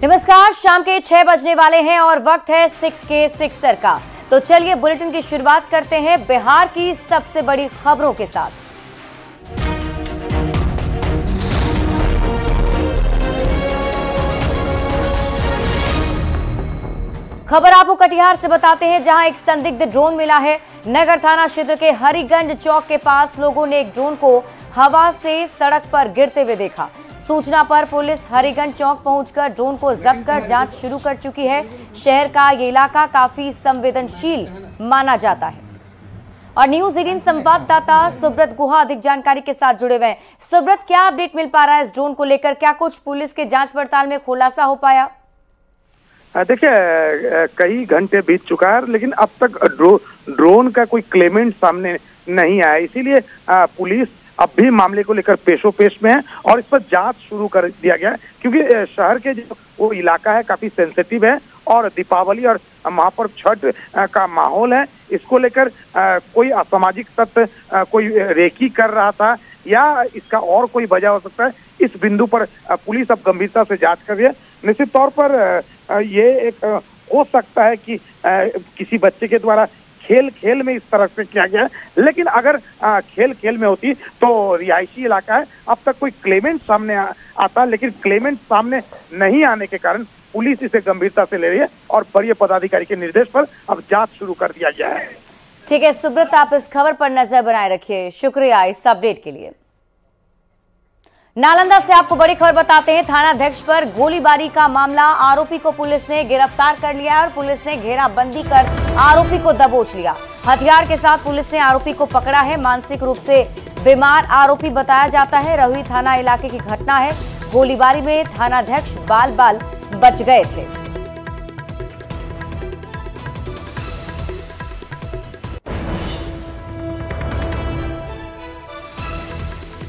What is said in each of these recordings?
नमस्कार, शाम के 6 बजने वाले हैं और वक्त है 6 के सिक्सर का। तो चलिए बुलेटिन की शुरुआत करते हैं बिहार की सबसे बड़ी खबरों के साथ। खबर आपको कटिहार से बताते हैं, जहां एक संदिग्ध ड्रोन मिला है। नगर थाना क्षेत्र के हरिगंज चौक के पास लोगों ने एक ड्रोन को हवा से सड़क पर गिरते हुए देखा। सूचना पर पुलिस हरिगंज चौक पहुंचकर ड्रोन को जब्त कर जांच शुरू कर चुकी है। शहर का ये इलाका काफी संवेदनशील माना जाता है। और न्यूज 18 संवाददाता सुब्रत गुहा अधिक जानकारी के साथ जुड़े हुए हैं। सुब्रत, क्या अपडेट मिल पा रहा है इस ड्रोन को लेकर? क्या कुछ पुलिस के जांच पड़ताल में खुलासा हो पाया? देखिए, कई घंटे बीत चुका है, लेकिन अब तक ड्रोन का कोई क्लेमेंट सामने नहीं आया। इसीलिए पुलिस अब भी मामले को लेकर पेशोपेश में है और इस पर जांच शुरू कर दिया गया है, क्योंकि शहर के जो वो इलाका है काफी सेंसिटिव है और दीपावली और महापर्व छठ का माहौल है। इसको लेकर कोई असामाजिक तत्व कोई रेकी कर रहा था या इसका और कोई वजह हो सकता है। इस बिंदु पर पुलिस अब गंभीरता से जांच कर रही है। निश्चित तौर पर ये एक हो सकता है कि किसी बच्चे के द्वारा खेल में इस तरह से किया गया है, लेकिन अगर खेल में होती तो रिहायशी इलाका है। अब तक कोई क्लेमेंट सामने आता, लेकिन क्लेमेंट सामने नहीं आने के कारण पुलिस इसे गंभीरता से ले रही है और वरीय पदाधिकारी के निर्देश पर अब जांच शुरू कर दिया गया है। ठीक है सुब्रत, आप इस खबर पर नजर बनाए रखिए। शुक्रिया इस अपडेट के लिए। नालंदा से आपको बड़ी खबर बताते हैं। थानाध्यक्ष पर गोलीबारी का मामला, आरोपी को पुलिस ने गिरफ्तार कर लिया और पुलिस ने घेराबंदी कर आरोपी को दबोच लिया। हथियार के साथ पुलिस ने आरोपी को पकड़ा है। मानसिक रूप से बीमार आरोपी बताया जाता है। रहुई थाना इलाके की घटना है। गोलीबारी में थानाध्यक्ष बाल बच गए थे।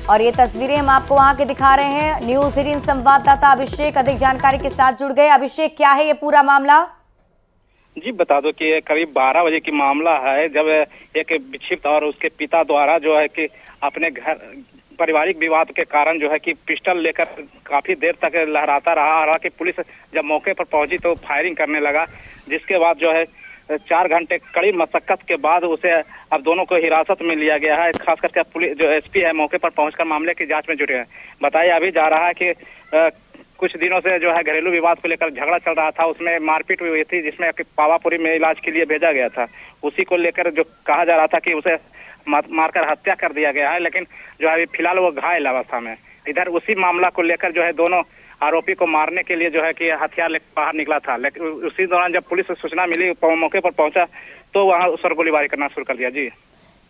और ये तस्वीरें हम आपको वहां के दिखा रहे हैं। न्यूज 18 संवाददाता अभिषेक अधिक जानकारी के साथ जुड़ गए। अभिषेक, क्या है ये पूरा मामला? जी बता दो कि करीब 12 बजे की मामला है, जब एक विक्षिप्त और उसके पिता द्वारा जो है कि अपने घर पारिवारिक विवाद के कारण जो है कि पिस्टल लेकर काफी देर तक लहराता रहा। हालांकि पुलिस जब मौके पर पहुंची तो फायरिंग करने लगा, जिसके बाद जो है 4 घंटे कड़ी मशक्कत के बाद उसे अब दोनों को हिरासत में लिया गया है। खास करके पुलिस जो एसपी है मौके पर पहुंचकर मामले की जांच में जुटे हैं। बताइए, अभी जा रहा है कि कुछ दिनों से जो है घरेलू विवाद को लेकर झगड़ा चल रहा था, उसमें मारपीट हुई थी, जिसमें पावापुरी में इलाज के लिए भेजा गया था। उसी को लेकर जो कहा जा रहा था कि उसे मारकर हत्या कर दिया गया है, लेकिन जो है अभी फिलहाल वो घायल अवस्था में। इधर उसी मामला को लेकर जो है दोनों आरोपी को मारने के लिए जो है कि हथियार लेकर बाहर निकला था, लेकिन उसी दौरान जब पुलिस को सूचना मिली, मौके पर पहुंचा तो वहां उस पर गोलीबारी करना शुरू कर दिया। जी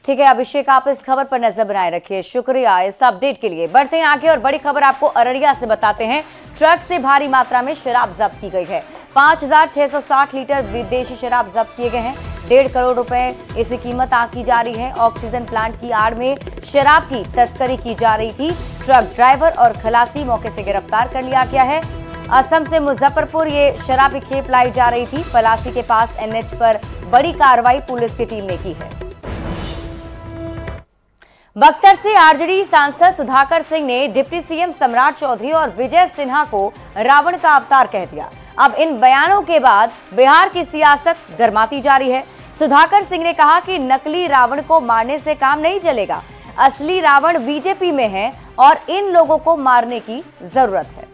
ठीक है अभिषेक, आप इस खबर पर नजर बनाए रखिए। शुक्रिया इस अपडेट के लिए। बढ़ते हैं आगे और बड़ी खबर आपको अररिया से बताते हैं। ट्रक से भारी मात्रा में शराब जब्त की गई है। 5660 लीटर विदेशी शराब जब्त किए गए हैं। 1.5 करोड़ रुपए इसी कीमत आंकी जा रही है। ऑक्सीजन प्लांट की आड़ में शराब की तस्करी की जा रही थी। ट्रक ड्राइवर और खलासी मौके से गिरफ्तार कर लिया गया है। असम से मुजफ्फरपुर ये शराब की खेप लाई जा रही थी। पलासी के पास एनएच पर बड़ी कार्रवाई पुलिस की टीम ने की है। बक्सर से आरजेडी सांसद सुधाकर सिंह ने डिप्टी सीएम सम्राट चौधरी और विजय सिन्हा को रावण का अवतार कह दिया। अब इन बयानों के बाद बिहार की सियासत गर्माती जा रही है। सुधाकर सिंह ने कहा कि नकली रावण को मारने से काम नहीं चलेगा। असली रावण बीजेपी में है और इन लोगों को मारने की जरूरत है।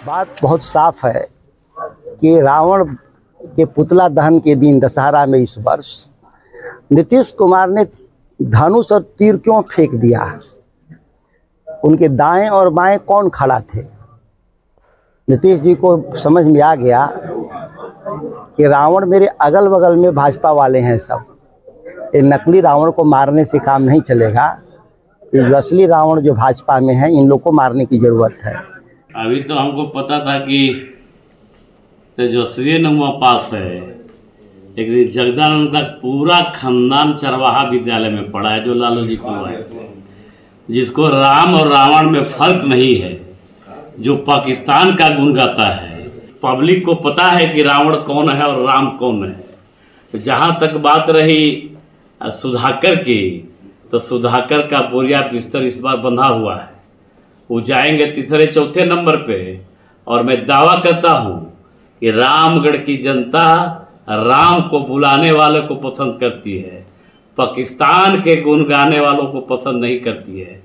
बात बहुत साफ है कि रावण के पुतला दहन के दिन दशहरा में इस वर्ष नीतीश कुमार ने धनुष और तीर क्यों फेंक दिया? उनके दाएं और बाएं कौन खड़ा थे? नीतीश जी को समझ में आ गया कि रावण मेरे अगल बगल में भाजपा वाले हैं सब। ये नकली रावण को मारने से काम नहीं चलेगा। ये असली रावण जो भाजपा में है, इन लोग को मारने की जरूरत है। अभी तो हमको पता था कि तेजस्वी नहुआ पास है, लेकिन जगदानंद का पूरा खानदान चरवाहा विद्यालय में पढ़ा है, जो लालू जी को आए थे, जिसको राम और रावण में फर्क नहीं है, जो पाकिस्तान का गुण गाता है। पब्लिक को पता है कि रावण कौन है और राम कौन है। जहाँ तक बात रही सुधाकर की, तो सुधाकर का बोरिया बिस्तर इस बार बंधा हुआ है। वो जाएंगे तीसरे चौथे नंबर पे और मैं दावा करता हूँ कि रामगढ़ की जनता राम को बुलाने वाले को पसंद करती है, पाकिस्तान के गुण गाने वालों को पसंद नहीं करती है।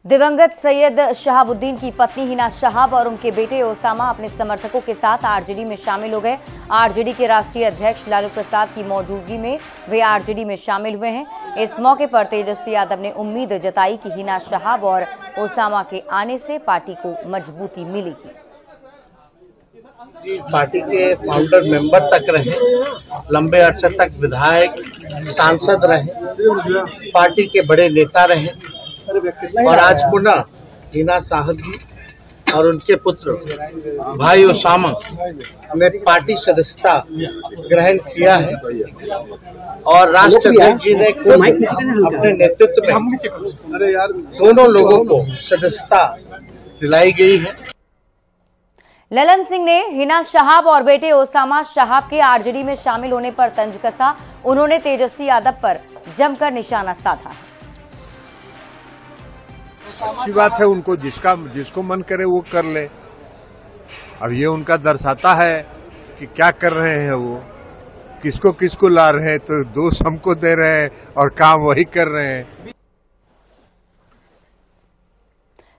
दिवंगत सैयद शहाबुद्दीन की पत्नी हिना शहाब और उनके बेटे ओसामा अपने समर्थकों के साथ आरजेडी में शामिल हो गए। आरजेडी के राष्ट्रीय अध्यक्ष लालू प्रसाद की मौजूदगी में वे आरजेडी में शामिल हुए हैं। इस मौके पर तेजस्वी यादव ने उम्मीद जताई कि हिना शहाब और ओसामा के आने से पार्टी को मजबूती मिलेगी। पार्टी के फाउंडर मेंबर तक रहे, लंबे अरसे तक विधायक सांसद रहे, पार्टी के बड़े नेता रहे और आज पुनः हिना साहब जी और उनके पुत्र भाई ओसामा ने पार्टी सदस्यता ग्रहण किया है और राष्ट्राध्यक्ष जी ने खुद अपने नेतृत्व में दोनों लोगों को सदस्यता दिलाई गई है। ललन सिंह ने हिना शहाब और बेटे ओसामा शहाब के आरजेडी में शामिल होने पर तंज कसा। उन्होंने तेजस्वी यादव पर जमकर निशाना साधा। अच्छी बात है, उनको जिसको मन करे वो कर ले। अब ये उनका दर्शाता है कि क्या कर रहे हैं, वो किसको ला रहे हैं, तो दोष हमको दे रहे हैं और काम वही कर रहे हैं।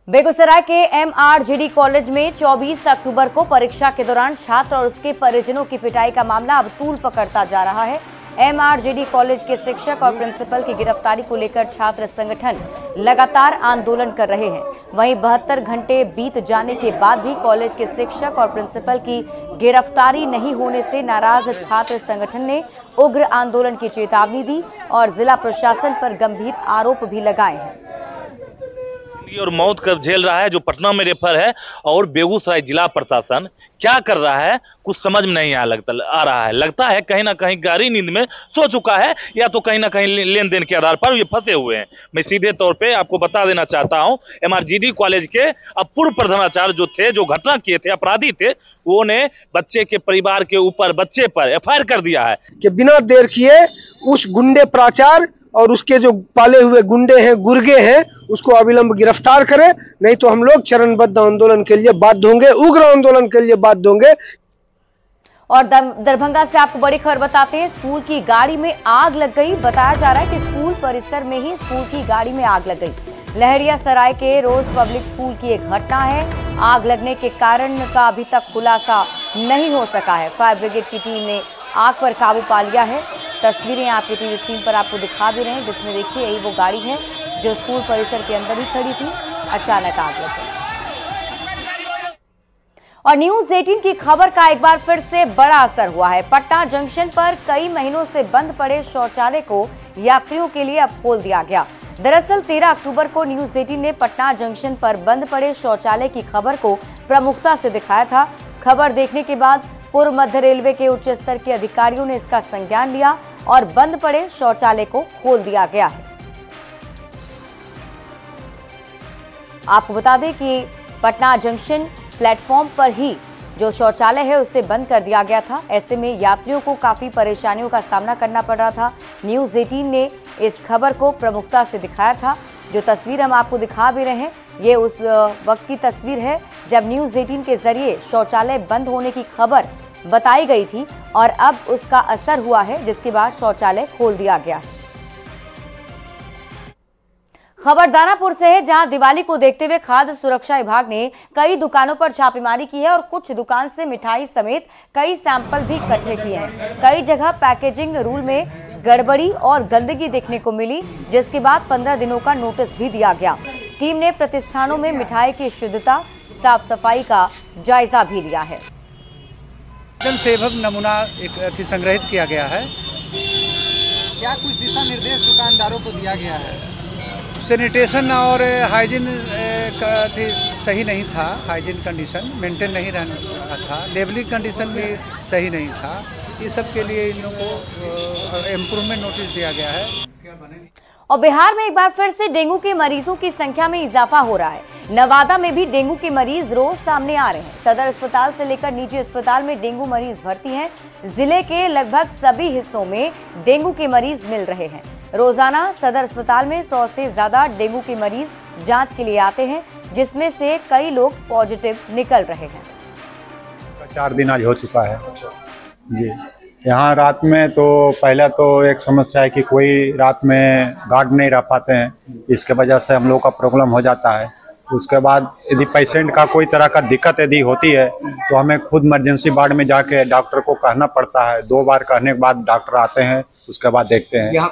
बेगूसराय के एमआरजेडी कॉलेज में 24 अक्टूबर को परीक्षा के दौरान छात्र और उसके परिजनों की पिटाई का मामला अब तूल पकड़ता जा रहा है। एमआरजेडी कॉलेज के शिक्षक और प्रिंसिपल की गिरफ्तारी को लेकर छात्र संगठन लगातार आंदोलन कर रहे हैं। वहीं 72 घंटे बीत जाने के बाद भी कॉलेज के शिक्षक और प्रिंसिपल की गिरफ्तारी नहीं होने से नाराज छात्र संगठन ने उग्र आंदोलन की चेतावनी दी और जिला प्रशासन पर गंभीर आरोप भी लगाए हैं। और मौत कर झेल रहा है जो पटना में रेफर है, और बेगूसराय जिला प्रशासन क्या कर रहा है कुछ समझ में नहीं आ रहा है। लगता है कहीं ना कहीं गहरी नींद में सो चुका है या तो कहीं ना कहीं लेन देन के आधार पर ये फंसे हुए हैं। मैं सीधे तौर पे आपको बता देना चाहता हूं, एमआरजेडी कॉलेज के पूर्व प्रधानाचार्य जो थे, जो घटना किए थे, अपराधी थे, वो ने बच्चे के परिवार के ऊपर, बच्चे पर एफआईआर कर दिया है कि बिना देर किए उस गुंडे प्राचार्य और उसके जो पाले हुए गुंडे हैं, गुर्गे हैं, उसको अविलंब गिरफ्तार करें, नहीं तो हम लोग चरणबद्ध आंदोलन के लिए बाध्य होंगे, उग्र आंदोलन के लिए बाध्य होंगे। और दरभंगा से आपको बड़ी खबर बताते हैं। स्कूल की गाड़ी में आग लग गई। बताया जा रहा है कि स्कूल परिसर में ही स्कूल की गाड़ी में आग लग गई। लहरिया सराय के रोज पब्लिक स्कूल की एक घटना है। आग लगने के कारण का अभी तक खुलासा नहीं हो सका है। फायर ब्रिगेड की टीम ने आग पर काबू पा लिया है। तस्वीरें आपके टीवी स्क्रीन पर आपको दिखा भी रहे हैं, जिसमें देखिए यही वो गाड़ी है जो स्कूल परिसर के अंदर ही खड़ी थी। अचानक आग लग गई। और न्यूज 18 की खबर का एक बार फिर से बड़ा असर हुआ है। पटना जंक्शन पर कई महीनों से बंद पड़े शौचालय को यात्रियों के लिए अब खोल दिया गया। दरअसल 13 अक्टूबर को न्यूज 18 ने पटना जंक्शन पर बंद पड़े शौचालय की खबर को प्रमुखता से दिखाया था। खबर देखने के बाद पूर्व मध्य रेलवे के उच्च स्तर के अधिकारियों ने इसका संज्ञान लिया और बंद पड़े शौचालय को खोल दिया गया है। आपको बता दें कि पटना जंक्शन प्लेटफॉर्म पर ही जो शौचालय है उसे बंद कर दिया गया था। ऐसे में यात्रियों को काफी परेशानियों का सामना करना पड़ रहा था। न्यूज 18 ने इस खबर को प्रमुखता से दिखाया था। जो तस्वीर हम आपको दिखा भी रहे हैं, ये उस वक्त की तस्वीर है जब न्यूज 18 के जरिए शौचालय बंद होने की खबर बताई गई थी और अब उसका असर हुआ है, जिसके बाद शौचालय खोल दिया गया है। खबर दानापुर से है, जहां दिवाली को देखते हुए खाद्य सुरक्षा विभाग ने कई दुकानों पर छापेमारी की है और कुछ दुकान से मिठाई समेत कई सैंपल भी इकट्ठे किए हैं। कई जगह पैकेजिंग रूल में गड़बड़ी और गंदगी देखने को मिली, जिसके बाद 15 दिनों का नोटिस भी दिया गया। टीम ने प्रतिष्ठानों में मिठाई की शुद्धता, साफ सफाई का जायजा भी लिया है। सेवक नमूना एक संग्रहित किया गया है। क्या कुछ दिशा निर्देश दुकानदारों को दिया गया है? सैनिटेशन और हाइजीन सही नहीं था, हाइजीन कंडीशन मेंटेन नहीं रहा था, लेबलिंग कंडीशन भी सही नहीं था। ये सब के लिए इन लोगों को इम्प्रूवमेंट नोटिस दिया गया है। और बिहार में एक बार फिर से डेंगू के मरीजों की संख्या में इजाफा हो रहा है। नवादा में भी डेंगू के मरीज रोज सामने आ रहे हैं। सदर अस्पताल से लेकर निजी अस्पताल में डेंगू मरीज भर्ती हैं। जिले के लगभग सभी हिस्सों में डेंगू के मरीज मिल रहे हैं। रोजाना सदर अस्पताल में 100 से ज्यादा डेंगू के मरीज जांच के लिए आते हैं, जिसमें से कई लोग पॉजिटिव निकल रहे हैं। 4 दिन आज हो चुका है जी। यहाँ रात में तो पहले तो एक समस्या है कि कोई रात में गार्ड नहीं रह पाते हैं, इसके वजह से हम लोग का प्रॉब्लम हो जाता है। उसके बाद यदि पेशेंट का कोई तरह का दिक्कत यदि होती है तो हमें खुद इमरजेंसी वार्ड में जाके डॉक्टर को कहना पड़ता है। 2 बार कहने के बाद डॉक्टर आते हैं, उसके बाद देखते हैं।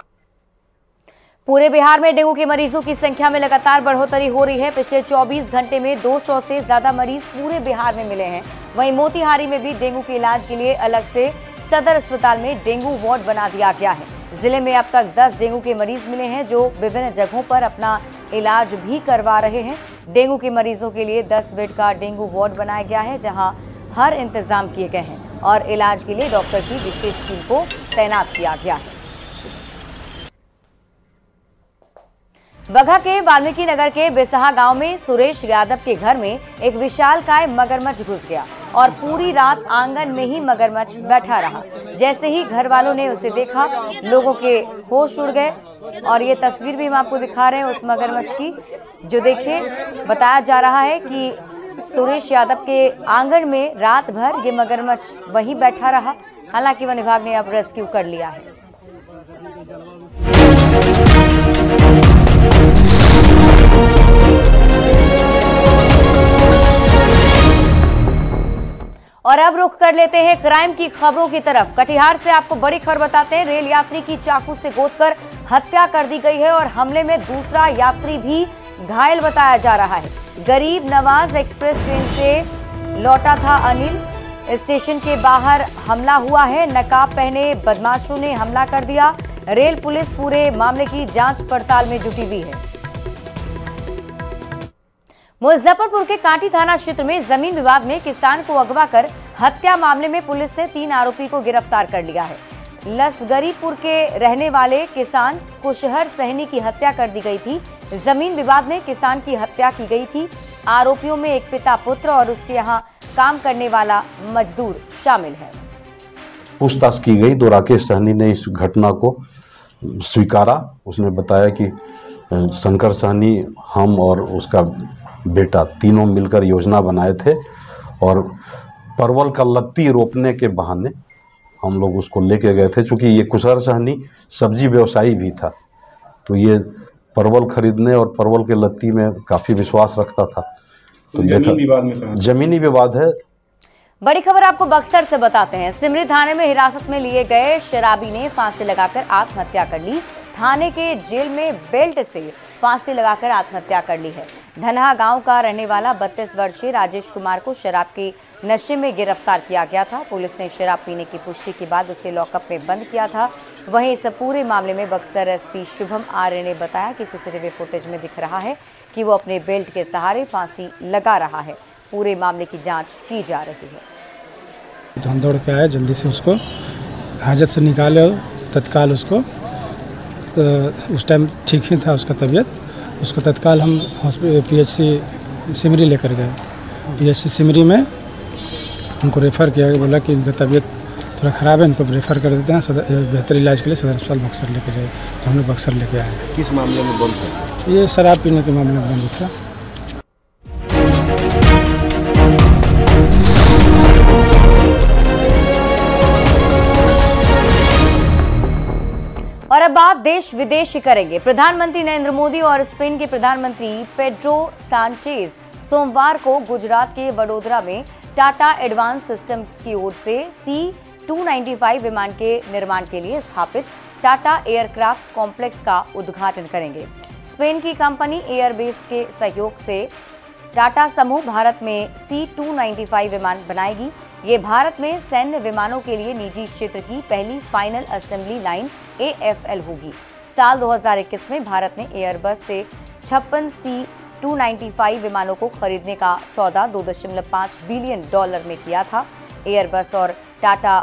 पूरे बिहार में डेंगू के मरीजों की संख्या में लगातार बढ़ोतरी हो रही है। पिछले 24 घंटे में 200 से ज्यादा मरीज पूरे बिहार में मिले हैं। वहीं मोतिहारी में भी डेंगू के इलाज के लिए अलग से सदर अस्पताल में डेंगू वार्ड बना दिया गया है। जिले में अब तक 10 डेंगू के मरीज मिले हैं, जो विभिन्न जगहों पर अपना इलाज भी करवा रहे हैं। डेंगू के मरीजों के लिए 10 बेड का डेंगू वार्ड बनाया गया है, जहां हर इंतजाम किए गए हैं और इलाज के लिए डॉक्टर की विशेष टीम को तैनात किया गया है। बगहा के वाल्मीकि नगर के बेसहा गांव में सुरेश यादव के घर में एक विशालकाय मगरमच्छ घुस गया और पूरी रात आंगन में ही मगरमच्छ बैठा रहा। जैसे ही घर वालों ने उसे देखा, लोगों के होश उड़ गए। और ये तस्वीर भी हम आपको दिखा रहे हैं उस मगरमच्छ की, जो देखिए बताया जा रहा है कि सुरेश यादव के आंगन में रात भर ये मगरमच्छ वहीं बैठा रहा। हालांकि वन विभाग ने अब रेस्क्यू कर लिया है। और अब रुख कर लेते हैं क्राइम की खबरों की तरफ। कटिहार से आपको बड़ी खबर बताते हैं। रेल यात्री की चाकू से गोदकर हत्या कर दी गई है और हमले में दूसरा यात्री भी घायल बताया जा रहा है। गरीब नवाज एक्सप्रेस ट्रेन से लौटा था अनिल। स्टेशन के बाहर हमला हुआ है। नकाब पहने बदमाशों ने हमला कर दिया। रेल पुलिस पूरे मामले की जांच पड़ताल में जुटी हुई है। मुजफ्फरपुर के कांटी थाना क्षेत्र में जमीन विवाद में किसान को अगवा कर हत्या मामले में पुलिस ने 3 आरोपी को गिरफ्तार कर लिया है। लसगरीपुर के रहने वाले किसान कुशहर सहनी की हत्या कर दी गई थी। जमीन विवाद में किसान की हत्या की गई थी। आरोपियों में एक पिता पुत्र और उसके यहाँ काम करने वाला मजदूर शामिल है। पूछताछ की गई तो राकेश सहनी ने इस घटना को स्वीकारा। उसने बताया कि शंकर सहनी, हम और उसका बेटा तीनों मिलकर योजना बनाए थे और परवल का लत्ती रोपने के बहाने हम लोग उसको लेके गए थे। चूँकि ये कुशहर सहनी सब्जी व्यवसायी भी था, तो ये परवल खरीदने और परवल के लत्ती में काफ़ी विश्वास रखता था। तो जमीनी विवाद है। बड़ी खबर आपको बक्सर से बताते हैं। सिमरी थाने में हिरासत में लिए गए शराबी ने फांसी लगाकर आत्महत्या कर ली। थाने के जेल में बेल्ट से फांसी लगाकर आत्महत्या कर ली है। धनहा गांव का रहने वाला 32 वर्षीय राजेश कुमार को शराब के नशे में गिरफ्तार किया गया था। पुलिस ने शराब पीने की पुष्टि के बाद उसे लॉकअप में बंद किया था। वहीं इस पूरे मामले में बक्सर एसपी शुभम आर्य ने बताया कि सीसीटीवी फुटेज में दिख रहा है कि वो अपने बेल्ट के सहारे फांसी लगा रहा है। पूरे मामले की जाँच की जा रही है। तो हम दौड़ के आए, जल्दी से उसको हाजत से निकाले तत्काल उसको। उस टाइम ठीक ही था उसका तबीयत। उसको तत्काल हम हॉस्पिटल PHC सिमरी लेकर गए। PHC सिमरी में उनको रेफ़र किया, बोला कि इनका तबीयत थोड़ा ख़राब है, इनको रेफ़र कर देते हैं बेहतर इलाज के लिए सदर अस्पताल बक्सर लेके जाए। तो हमने बक्सर लेके आए। किस मामले में बंद था? ये शराब पीने के मामले में बंद था। और अब बात देश विदेश करेंगे। प्रधानमंत्री नरेंद्र मोदी और स्पेन के प्रधानमंत्री पेड्रो सांचेज सोमवार को गुजरात के वडोदरा में टाटा एडवांस सिस्टम्स की ओर से C-295 विमान के निर्माण के लिए स्थापित टाटा एयरक्राफ्ट कॉम्प्लेक्स का उद्घाटन करेंगे। स्पेन की कंपनी एयरबेस के सहयोग से टाटा समूह भारत में C-295 विमान बनाएगी। ये भारत में सैन्य विमानों के लिए निजी क्षेत्र की पहली फाइनल असेंबली लाइन AFL होगी। साल 2021 में भारत ने एयरबस से 56 C-295 विमानों को खरीदने का सौदा $2.5 बिलियन में किया था। एयरबस और टाटा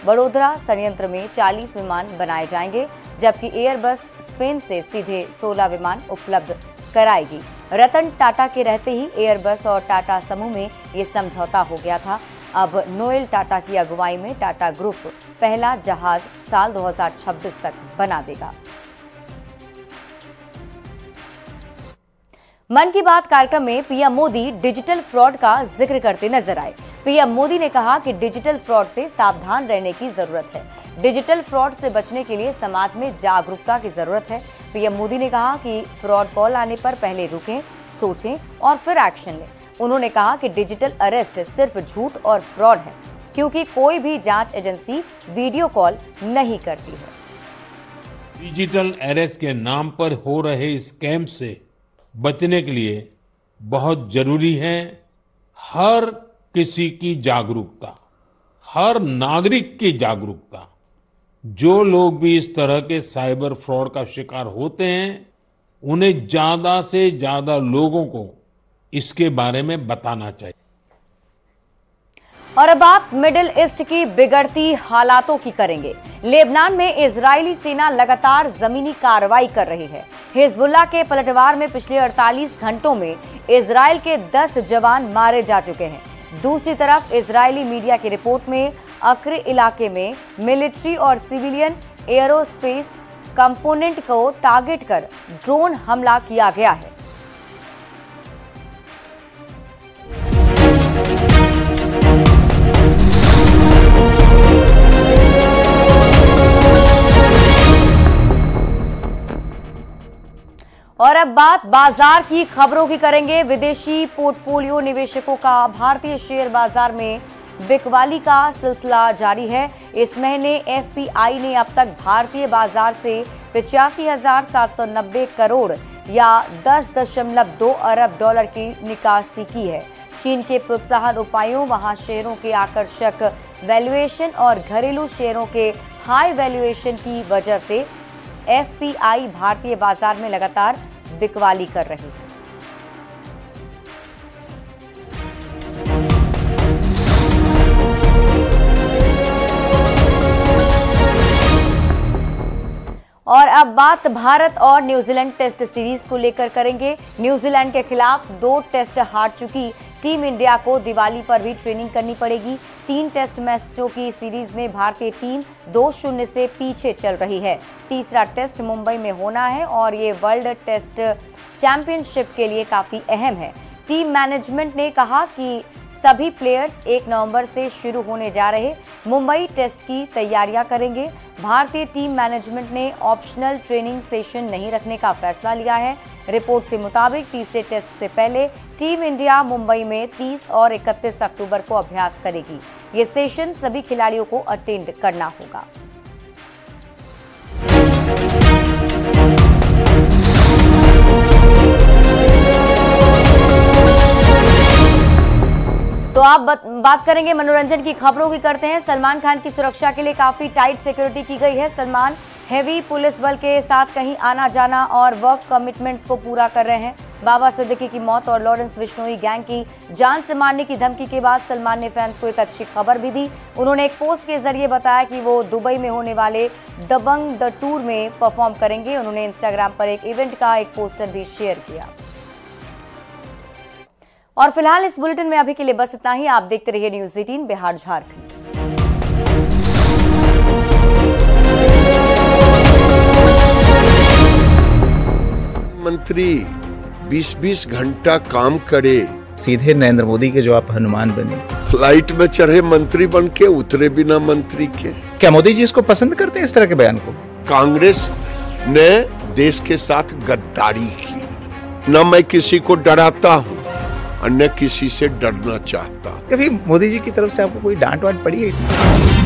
वडोदरा संयंत्र में 40 विमान बनाए जाएंगे, जबकि एयरबस स्पेन से सीधे 16 विमान उपलब्ध कराएगी। रतन टाटा के रहते ही एयरबस और टाटा समूह में ये समझौता हो गया था। अब नोएल टाटा की अगुवाई में टाटा ग्रुप पहला जहाज साल 2026 तक बना देगा। मन की बात कार्यक्रम में पीएम मोदी डिजिटल फ्रॉड का जिक्र करते नजर आए। पीएम मोदी ने कहा कि डिजिटल फ्रॉड से सावधान रहने की जरूरत है। डिजिटल फ्रॉड से बचने के लिए समाज में जागरूकता की जरूरत है। पीएम मोदी ने कहा कि फ्रॉड कॉल आने पर पहले रुकें, सोचें और फिर एक्शन लें। उन्होंने कहा कि डिजिटल अरेस्ट सिर्फ झूठ और फ्रॉड है, क्योंकि कोई भी जांच एजेंसी वीडियो कॉल नहीं करती है। डिजिटल अरेस्ट के नाम पर हो रहे स्कैम से बचने के लिए बहुत जरूरी है हर किसी की जागरूकता, हर नागरिक की जागरूकता। जो लोग भी इस तरह के साइबर फ्रॉड का शिकार होते हैं, उन्हें ज्यादा से ज्यादा लोगों को इसके बारे में बताना चाहिए। और अब आप मिडिल ईस्ट की बिगड़ती हालातों की करेंगे। लेबनान में इजरायली सेना लगातार जमीनी कार्रवाई कर रही है। हिजबुल्लाह के पलटवार में पिछले 48 घंटों में इजरायल के 10 जवान मारे जा चुके हैं। दूसरी तरफ इजरायली मीडिया की रिपोर्ट में अक्र इलाके में मिलिट्री और सिविलियन एयरोस्पेस कंपोनेंट को टारगेट कर ड्रोन हमला किया गया है। और अब बात बाजार की खबरों की करेंगे। विदेशी पोर्टफोलियो निवेशकों का भारतीय शेयर बाजार में बिकवाली का सिलसिला जारी है। इस महीने एफपीआई ने अब तक भारतीय बाजार से 85,790 करोड़ या 10.2 अरब डॉलर की निकासी की है। चीन के प्रोत्साहन उपायों, वहां शेयरों के आकर्षक वैल्यूएशन और घरेलू शेयरों के हाई वैल्यूएशन की वजह से एफपीआई भारतीय बाजार में लगातार बिकवाली कर रही है। और अब बात भारत और न्यूजीलैंड टेस्ट सीरीज को लेकर करेंगे। न्यूजीलैंड के खिलाफ 2 टेस्ट हार चुकी टीम इंडिया को दिवाली पर भी ट्रेनिंग करनी पड़ेगी। 3 टेस्ट मैचों की सीरीज में भारतीय टीम 2-0 से पीछे चल रही है। तीसरा टेस्ट मुंबई में होना है और ये वर्ल्ड टेस्ट चैंपियनशिप के लिए काफी अहम है। टीम मैनेजमेंट ने कहा कि सभी प्लेयर्स 1 नवंबर से शुरू होने जा रहे मुंबई टेस्ट की तैयारियां करेंगे। भारतीय टीम मैनेजमेंट ने ऑप्शनल ट्रेनिंग सेशन नहीं रखने का फैसला लिया है। रिपोर्ट के मुताबिक तीसरे टेस्ट से पहले टीम इंडिया मुंबई में 30 और 31 अक्टूबर को अभ्यास करेगी। ये सेशन सभी खिलाड़ियों को अटेंड करना होगा। तो आप बात करेंगे मनोरंजन की खबरों की करते हैं। सलमान खान की सुरक्षा के लिए काफी टाइट सिक्योरिटी की गई है। सलमान हेवी पुलिस बल के साथ कहीं आना जाना और वर्क कमिटमेंट्स को पूरा कर रहे हैं। बाबा सिद्दीकी की मौत और लॉरेंस बिश्नोई गैंग की जान से मारने की धमकी के बाद सलमान ने फैंस को एक अच्छी खबर भी दी। उन्होंने एक पोस्ट के जरिए बताया कि वो दुबई में होने वाले दबंग द टूर में परफॉर्म करेंगे। उन्होंने इंस्टाग्राम पर एक इवेंट का एक पोस्टर भी शेयर किया। और फिलहाल इस बुलेटिन में अभी के लिए बस इतना ही। आप देखते रहिए न्यूज़ 18 बिहार झारखंड। मंत्री 20-20 घंटा काम करे, सीधे नरेंद्र मोदी के जो आप हनुमान बने, फ्लाइट में चढ़े मंत्री बन के उतरे बिना मंत्री के। क्या मोदी जी इसको पसंद करते हैं, इस तरह के बयान को? कांग्रेस ने देश के साथ गद्दारी की। न मैं किसी को डराता हूँ और न किसी से डरना चाहता। कभी मोदी जी की तरफ से आपको कोई डांट वांट पड़ी है?